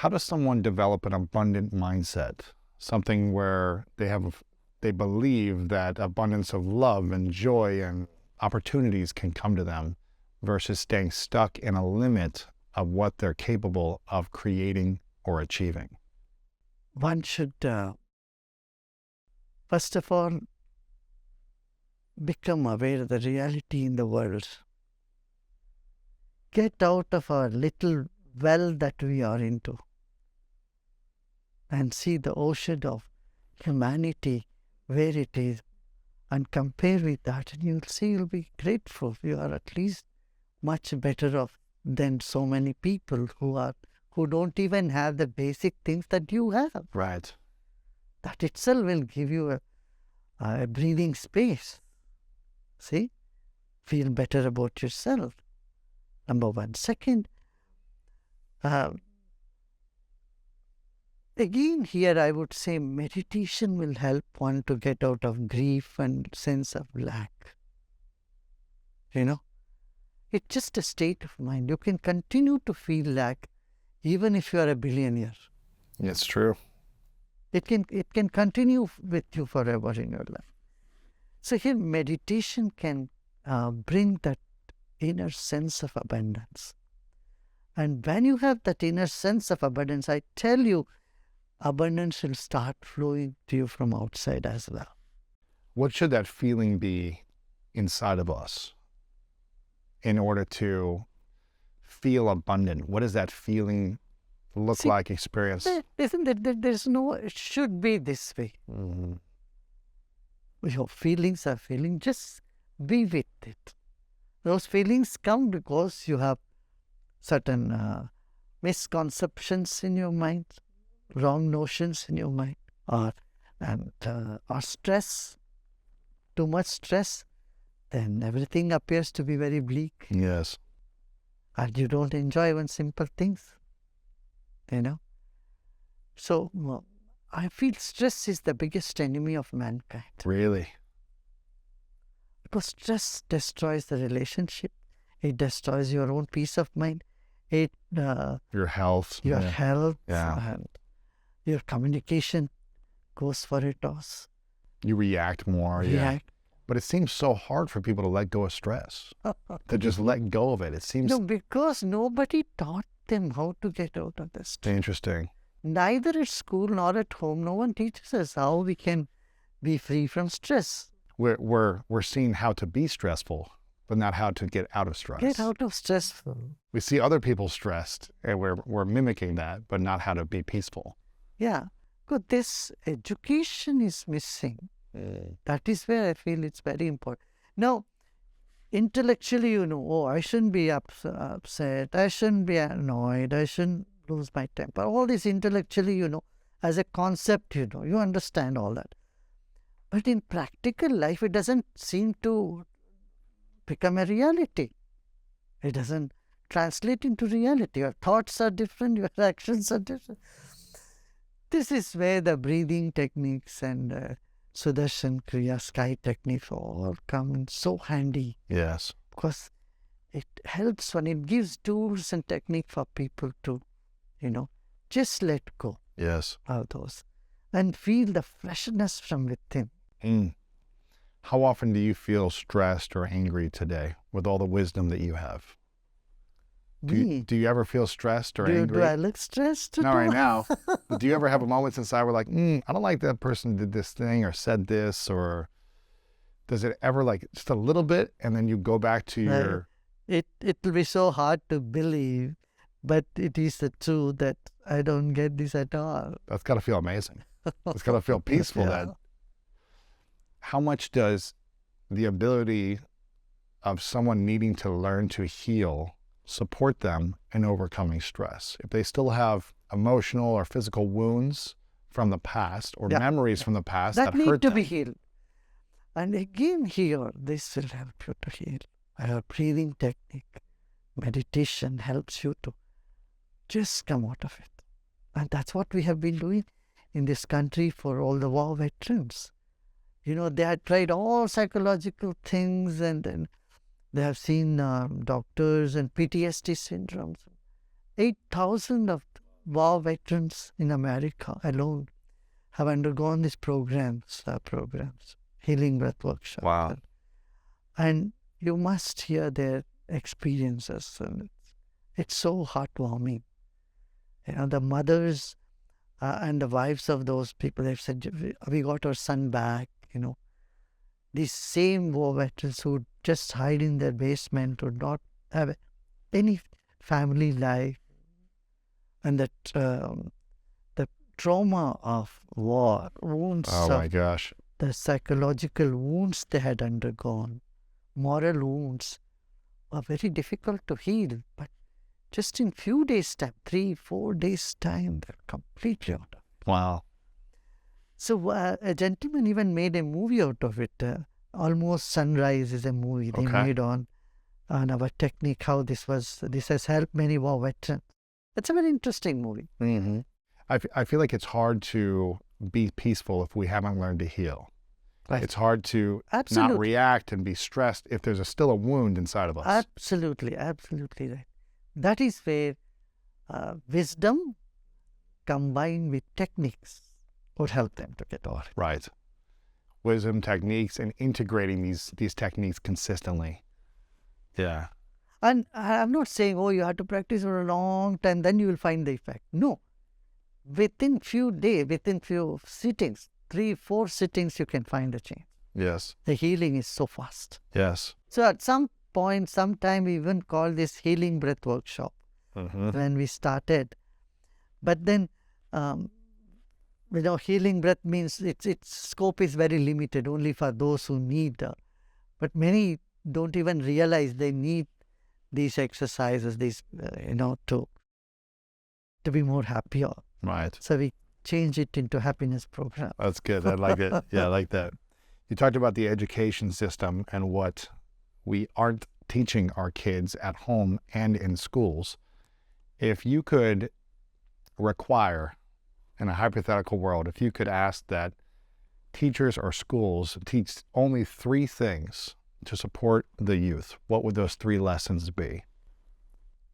How does someone develop an abundant mindset? Something where they believe that abundance of love and joy and opportunities can come to them versus staying stuck in a limit of what they're capable of creating or achieving. One should, first of all, become aware of the reality in the world. Get out of our little well that we are into and see the ocean of humanity where it is and compare with that, and you'll see you'll be grateful. You are at least much better off than so many people who don't even have the basic things that you have. Right. That itself will give you a breathing space. See? Feel better about yourself. Number one. Second, again here I would say meditation will help one to get out of grief and sense of lack. You know? It's just a state of mind. You can continue to feel lack even if you are a billionaire. It's true. It can continue with you forever in your life. So here meditation can bring that inner sense of abundance. And when you have that inner sense of abundance, I tell you, abundance will start flowing to you from outside as well. What should that feeling be inside of us in order to feel abundant? What does that feeling look like, experience? Isn't it? There's no, it should be this way. Mm-hmm. Your feelings are feeling, just be with it. Those feelings come because you have certain misconceptions in your mind, wrong notions in your mind, or stress, too much stress, then everything appears to be very bleak. Yes. And you don't enjoy even simple things, you know. So I feel stress is the biggest enemy of mankind. Really? Because stress destroys the relationship. It destroys your own peace of mind. It your health. Your health. Yeah. And your communication goes for a toss. You react more. Yeah. But it seems so hard for people to let go of stress. To just let go of it. It seems... No, because nobody taught them how to get out of this. Interesting. Neither at school nor at home, no one teaches us how we can be free from stress. We're seeing how to be stressful, but not how to get out of stress. Get out of stress. We see other people stressed, and we're mimicking that, but not how to be peaceful. Yeah, because this education is missing. That is where I feel it's very important. Now, intellectually, I shouldn't be upset, I shouldn't be annoyed, I shouldn't lose my temper. All this intellectually, as a concept, you understand all that. But in practical life, it doesn't seem to become a reality. It doesn't translate into reality. Your thoughts are different, your actions are different. This is where the breathing techniques and Sudarshan Kriya sky techniques all come in so handy. Yes. Because it helps when it gives tools and technique for people to, just let go. Yes. Of those and feel the freshness from within. How often do you feel stressed or angry today with all the wisdom that you have? Do you ever feel stressed or angry? Do I look stressed? Not right now. But do you ever have moments inside where I don't like that person did this thing or said this, or does it ever just a little bit and then you go back to your... It will be so hard to believe, but it is the truth that I don't get this at all. That's got to feel amazing. It's got to feel peaceful. Yeah. How much does the ability of someone needing to learn to heal support them in overcoming stress? If they still have emotional or physical wounds from the past or memories from the past that need hurt to them. be healed. And again here, this will help you to heal. Our breathing technique, meditation helps you to just come out of it. And that's what we have been doing in this country for all the war veterans. They had tried all psychological things, and then they have seen doctors and PTSD syndromes. 8,000 of war veterans in America alone have undergone these programs, healing breath workshops. Wow. And you must hear their experiences. And it's so heartwarming. The mothers and the wives of those people have said, we got our son back. These same war veterans who just hide in their basement, would not have any family life. And that the trauma of war, wounds Oh my of gosh. the psychological wounds they had undergone, moral wounds, are very difficult to heal. But just in few days' time, 3-4 days' time, they're completely out of it. Wow. So a gentleman even made a movie out of it. Almost Sunrise is a movie they Okay. made on our technique, how this has helped many war veterans. It's a very interesting movie. Mm-hmm. I feel like it's hard to be peaceful if we haven't learned to heal. Right. It's hard to Absolutely. not react and be stressed if there's still a wound inside of us. Absolutely right. That is where wisdom combined with techniques would help them to get over it. Right. Wisdom, techniques, and integrating these techniques consistently. Yeah. And I'm not saying, you have to practice for a long time, then you will find the effect. No. Within few days, within few sittings, 3-4 sittings, you can find a change. Yes. The healing is so fast. Yes. So at some point, sometime we even call this healing breath workshop when we started. But then, healing breath means its scope is very limited, only for those who need. But many don't even realize they need these exercises, to be more happier. Right. So we change it into happiness program. That's good. I like it. Yeah, I like that. You talked about the education system and what we aren't teaching our kids at home and in schools. If you could require, in a hypothetical world, if you could ask that teachers or schools teach only 3 things to support the youth, what would those 3 lessons be?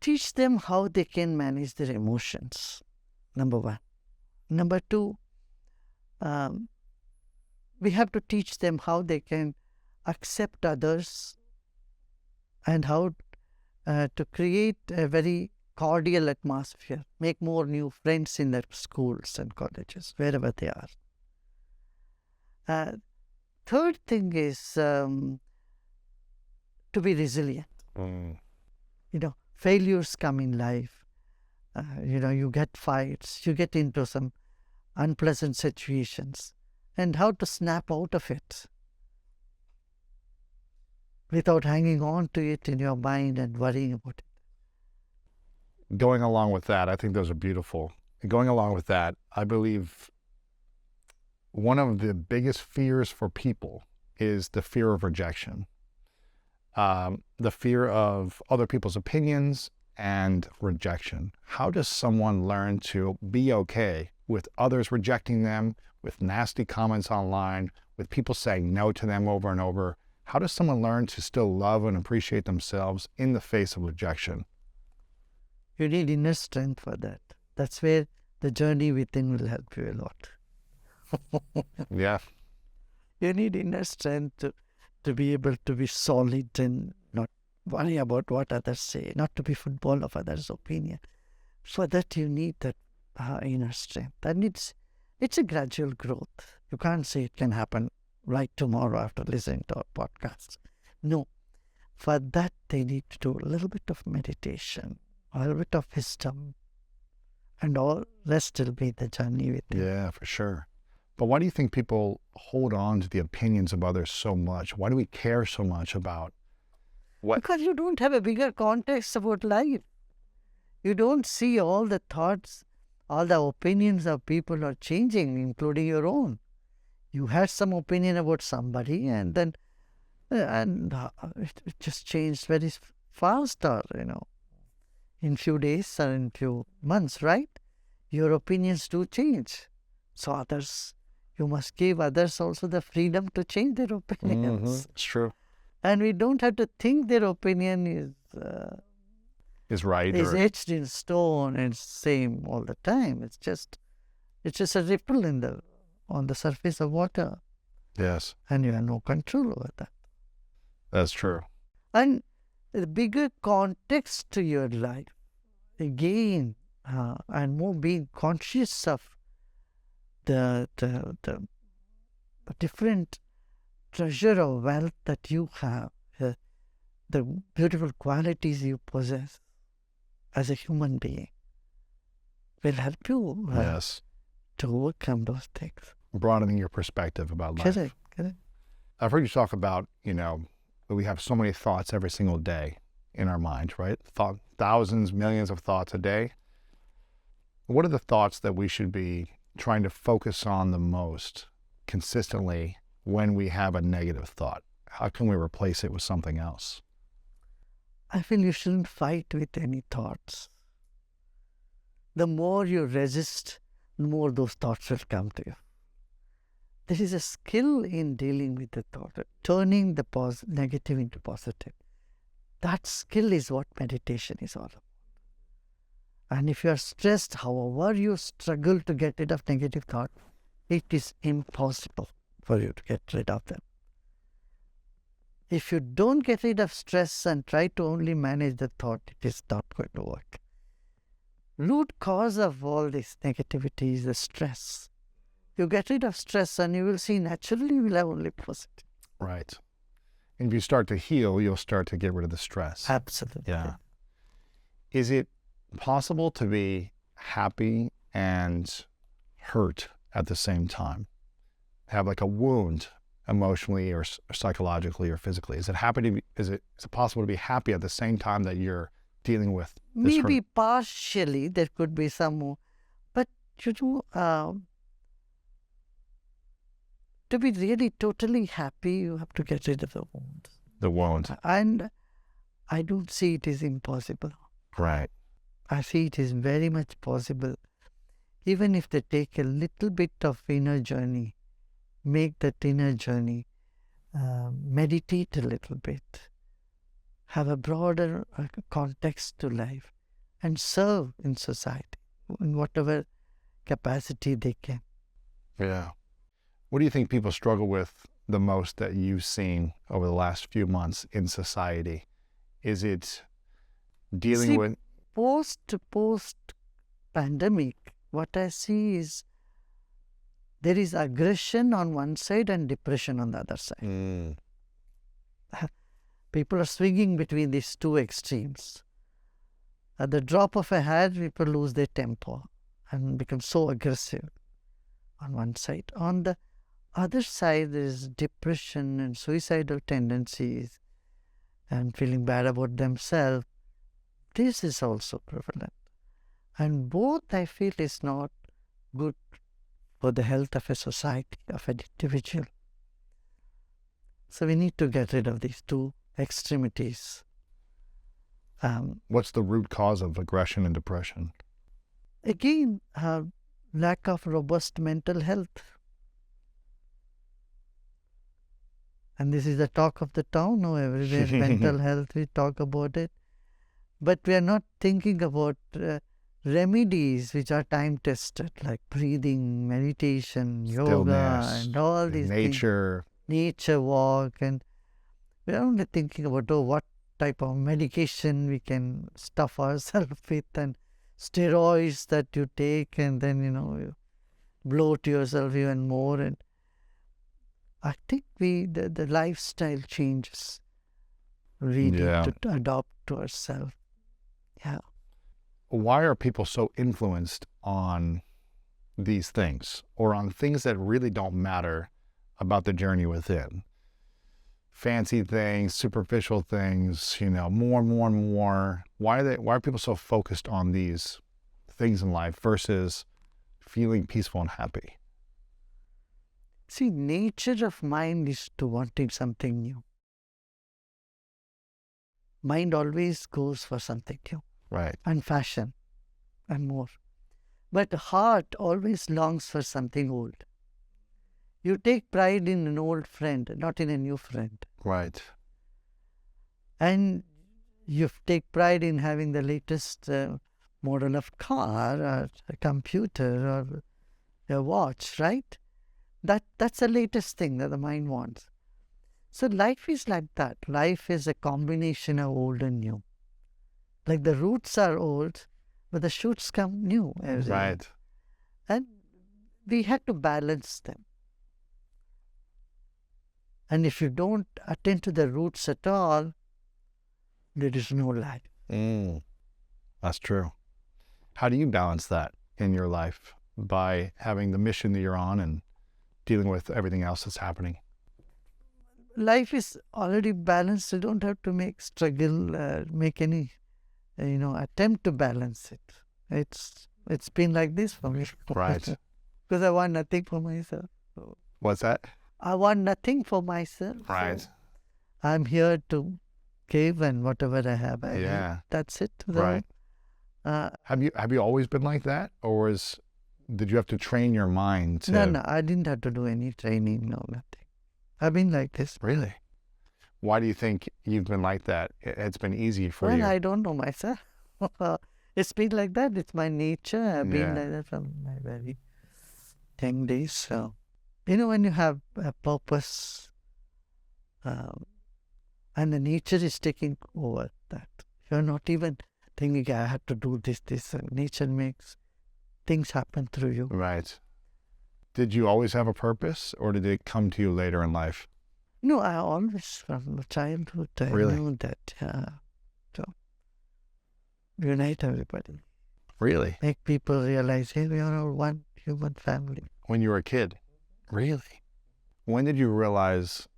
Teach them how they can manage their emotions, number 1. Number 2, we have to teach them how they can accept others and how to create a very cordial atmosphere, make more new friends in their schools and colleges, wherever they are. Third thing is to be resilient. Failures come in life. You get fights, you get into some unpleasant situations, and how to snap out of it without hanging on to it in your mind and worrying about it. Going along with that, I think those are beautiful. Going along with that, I believe one of the biggest fears for people is the fear of rejection. The fear of other people's opinions and rejection. How does someone learn to be okay with others rejecting them, with nasty comments online, with people saying no to them over and over? How does someone learn to still love and appreciate themselves in the face of rejection? You need inner strength for that. That's where the journey within will help you a lot. Yeah. You need inner strength to be able to be solid and not worry about what others say, not to be football of others' opinion. For that, you need that inner strength. And it's a gradual growth. You can't say it can happen right tomorrow after listening to our podcast. No. For that, they need to do a little bit of meditation, a little bit of wisdom, and all rest will be the journey with you. Yeah, for sure. But why do you think people hold on to the opinions of others so much? Why do we care so much about what? Because you don't have a bigger context about life. You don't see all the thoughts, all the opinions of people are changing, including your own. You had some opinion about somebody and then it just changed very fast, or, in few days or in few months, right? Your opinions do change. So others, you must give others also the freedom to change their opinions. It's true. And we don't have to think their opinion is is right. is Or etched in stone and same all the time. It's just a ripple on the surface of water, yes, and you have no control over that. that's true. And the bigger context to your life, again, and more being conscious of the different treasure of wealth that you have, the beautiful qualities you possess as a human being, will help you Yes, to overcome those things. broadening your perspective about life. Correct, correct. I've heard you talk about, that we have so many thoughts every single day in our mind, right? Thousands, millions of thoughts a day. What are the thoughts that we should be trying to focus on the most consistently when we have a negative thought? How can we replace it with something else? I feel you shouldn't fight with any thoughts. The more you resist, the more those thoughts will come to you. There is a skill in dealing with the thought, turning the negative into positive. That skill is what meditation is all about. And if you are stressed, however you struggle to get rid of negative thought, it is impossible for you to get rid of them. If you don't get rid of stress and try to only manage the thought, it is not going to work. Root cause of all this negativity is the stress. You get rid of stress and you will see naturally you will have only positive. Right. And if you start to heal, you'll start to get rid of the stress. Absolutely. Yeah. Is it possible to be happy and hurt at the same time? Have like a wound emotionally or psychologically or physically? Is it possible to be happy at the same time that you're dealing with this Maybe hurt? partially there could be some more, but to be really totally happy, you have to get rid of the wound. The wound. And I don't see it is impossible. Right. I see it is very much possible. Even if they take a little bit of inner journey, make that inner journey, meditate a little bit, have a broader context to life, and serve in society in whatever capacity they can. Yeah. What do you think people struggle with the most that you've seen over the last few months in society? Is it dealing with... Post pandemic, what I see is there is aggression on one side and depression on the other side. People are swinging between these two extremes. At the drop of a hat, people lose their temper and become so aggressive on one side. On the other side, there is depression and suicidal tendencies and feeling bad about themselves. This is also prevalent. And both, I feel, is not good for the health of a society, of an individual. So we need to get rid of these two extremities. What's the root cause of aggression and depression? Again, lack of robust mental health. And this is the talk of the town now, everywhere. Mental health, we talk about it. But we are not thinking about remedies which are time tested, like breathing, meditation, yoga, Stillness, and all these nature. things. Nature walk. And we are only thinking about what type of medication we can stuff ourselves with, and steroids that you take, and then you bloat yourself even more. And I think the lifestyle changes really to adopt to ourselves. Yeah. Why are people so influenced on these things, or on things that really don't matter about the journey within? Fancy things, superficial things, more and more and more. Why are people so focused on these things in life versus feeling peaceful and happy? See, nature of mind is to wanting something new. Mind always goes for something new. Right. And fashion and more. But the heart always longs for something old. You take pride in an old friend, not in a new friend. Right. And you take pride in having the latest model of car or a computer or a watch, right? That's the latest thing that the mind wants. So life is like that. Life is a combination of old and new. Like the roots are old, but the shoots come new every year. Right. And we had to balance them. And if you don't attend to the roots at all, there is no life. That's true. How do you balance that in your life by having the mission that you're on and dealing with everything else that's happening? Life is already balanced. You don't have to make any, attempt to balance it. It's been like this for me. Right. Because I want nothing for myself. What's that? I want nothing for myself. Right. So I'm here to give, and whatever I have, I Yeah. give. That's it. So, Right. Have you always been like that, or did you have to train your mind to? No, I didn't have to do any training. No, nothing. I've been like this. Really? Why do you think you've been like that? It's been easy for Well, you. I don't know myself. It's been like that. It's my nature. I've been Yeah. like that from my very young days. So, when you have a purpose, and the nature is taking over that, you're not even thinking, I have to do this. Nature makes things happen through you. Right. Did you always have a purpose, or did it come to you later in life? No, I always, from childhood, I Really? knew that. So, unite everybody. Really? Make people realize, hey, we are all one human family. When you were a kid? Really? When did you realize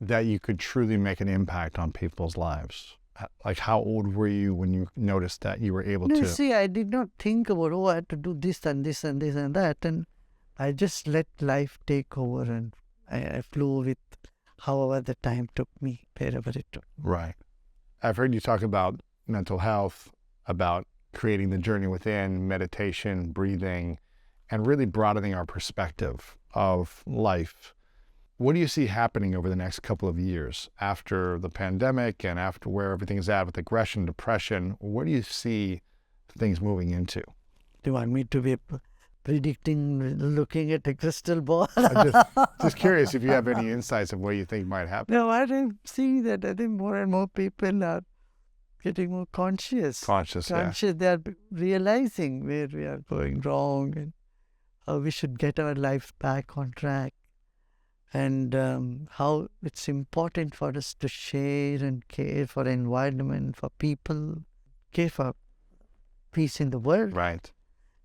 that you could truly make an impact on people's lives? Like, how old were you when you noticed that you were able No, to? you see, I did not think about, I had to do this and this and this and that. And I just let life take over, and I flew with however the time took me, wherever it took me. Right. I've heard you talk about mental health, about creating the journey within, meditation, breathing, and really broadening our perspective of life. What do you see happening over the next couple of years after the pandemic and after where everything's at with aggression, depression? What do you see things moving into? Do you want me to be predicting, looking at a crystal ball? I'm just curious if you have any insights of what you think might happen. No, I'm seeing that I think more and more people are getting more conscious. Yeah. They are realizing where we are going wrong and how we should get our lives back on track. And how it's important for us to share and care for the environment, for people, care for peace in the world. Right.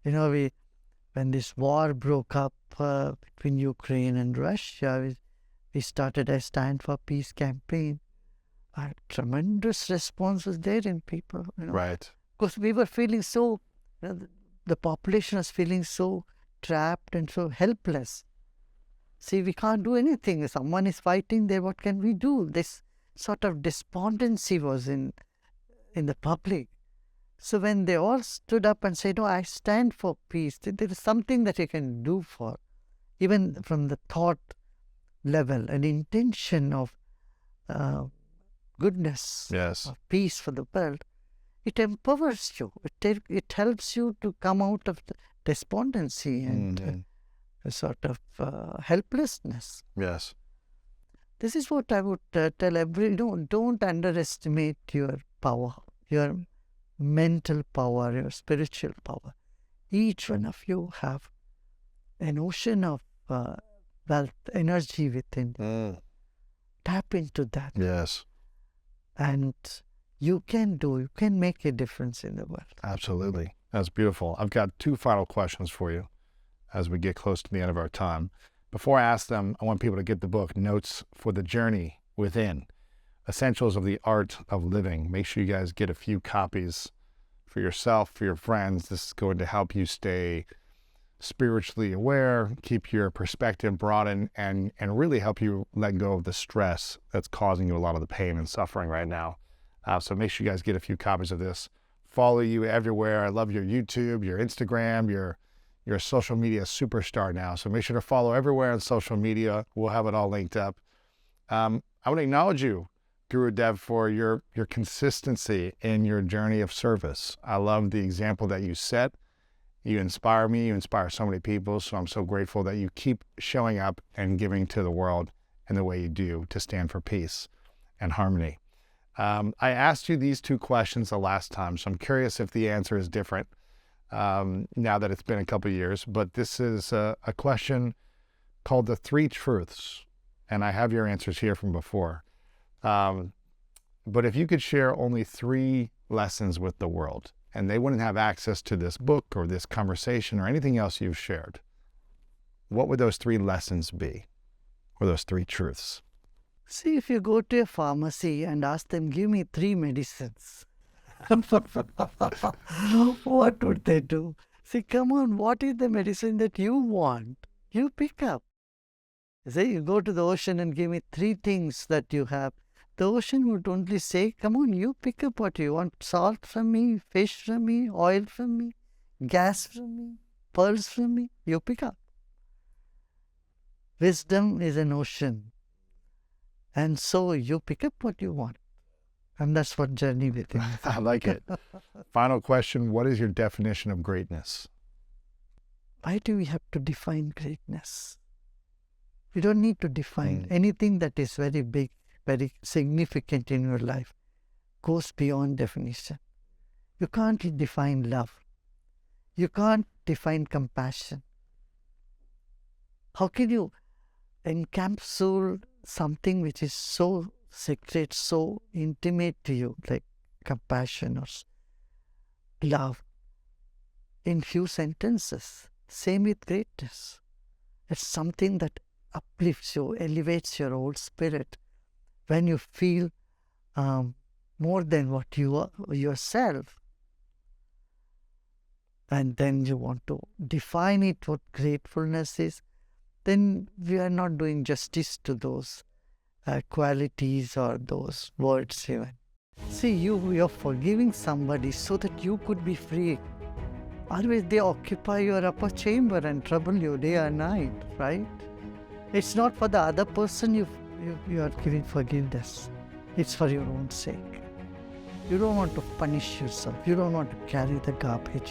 When this war broke up between Ukraine and Russia, we started a Stand for Peace campaign. A tremendous response was there in people. Right. Because we were feeling so, the population was feeling so trapped and so helpless. See, we can't do anything. If someone is fighting there, what can we do? This sort of despondency was in the public. So when they all stood up and said, I stand for peace, there is something that you can do for, even from the thought level, an intention of goodness, Yes. of peace for the world. It empowers you. It helps you to come out of the despondency and a sort of helplessness. Yes. This is what I would tell don't underestimate your power, your mental power, your spiritual power. Each one of you have an ocean of wealth, energy within. Tap into that. Yes. And you can make a difference in the world. Absolutely. That's beautiful. I've got two final questions for you as we get close to the end of our time. Before I ask them, I want people to get the book, Notes for the Journey Within, Essentials of the Art of Living. Make sure you guys get a few copies for yourself, for your friends. This is going to help you stay spiritually aware, keep your perspective broadened, and really help you let go of the stress that's causing you a lot of the pain and suffering right now. So make sure you guys get a few copies of this. Follow you everywhere. I love your YouTube, your Instagram, you're a social media superstar now. So make sure to follow everywhere on social media. We'll have it all linked up. I want to acknowledge you Gurudev, for your consistency in your journey of service. I love the example that you set. You inspire me. You inspire so many people. So I'm so grateful that you keep showing up and giving to the world in the way you do to stand for peace and harmony. I asked you these two questions the last time, so I'm curious if the answer is different now that it's been a couple of years. But this is a question called the three truths, and I have your answers here from before. But if you could share only three lessons with the world, and they wouldn't have access to this book or this conversation or anything else you've shared, what would those three lessons be, or those three truths? See, if you go to a pharmacy and ask them, give me 3 medicines, what would they do? See, come on, what is the medicine that you want? You pick up. Say, you go to the ocean and give me 3 things that you have. The ocean would only say, come on, you pick up what you want. Salt from me, fish from me, oil from me, gas from me, pearls from me. You pick up. Wisdom is an ocean. And so you pick up what you want. And that's what journey within is. I like it. Final question. What is your definition of greatness? Why do we have to define greatness? You don't need to define anything that is very big, very significant in your life. Goes beyond definition. You can't define love. You can't define compassion. How can you encapsulate something which is so sacred, so intimate to you, like compassion or love, in few sentences? Same with greatness. It's something that uplifts you, elevates your whole spirit. When you feel more than what you are yourself, and then you want to define it, what gratefulness is, then we are not doing justice to those qualities or those words even. See, you're forgiving somebody so that you could be free. Otherwise, they occupy your upper chamber and trouble you day and night, right? It's not for the other person you are giving forgiveness. It's for your own sake. You don't want to punish yourself. You don't want to carry the garbage.